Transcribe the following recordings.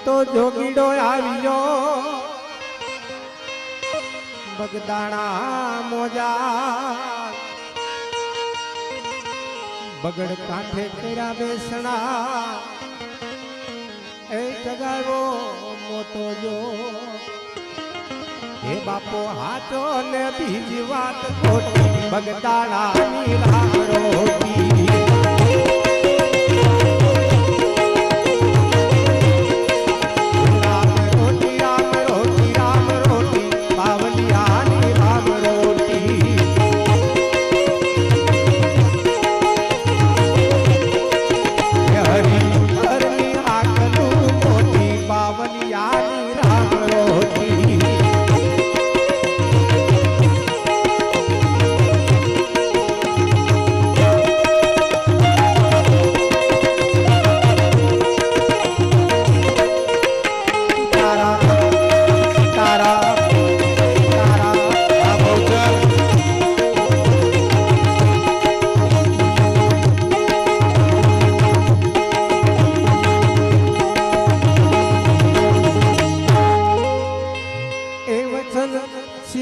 તો જોગીડો આવ્યો બગદાણા મોજા બગડ કાંઠે કર્યા બેસણા એ જગાવ્યો મોટો જો હે બાપો હાચો ને બીજી વાત ખોટી બગદાણાની રામ રોટી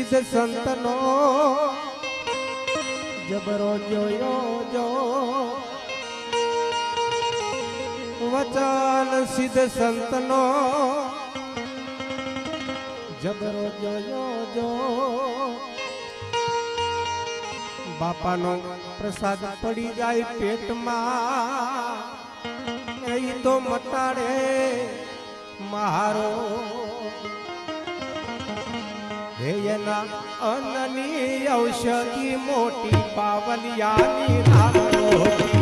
સિદ્ધ સંતનો જબરો જોયો જો વચન સિદ્ધ સંતનો જબરો જોયો જો બાપાનો પ્રસાદ પડી જાય પેટમાં એ તો મટાડે મારો એના અન્નની ઔષધિ મોટી પાવલિયાની રામ રોટી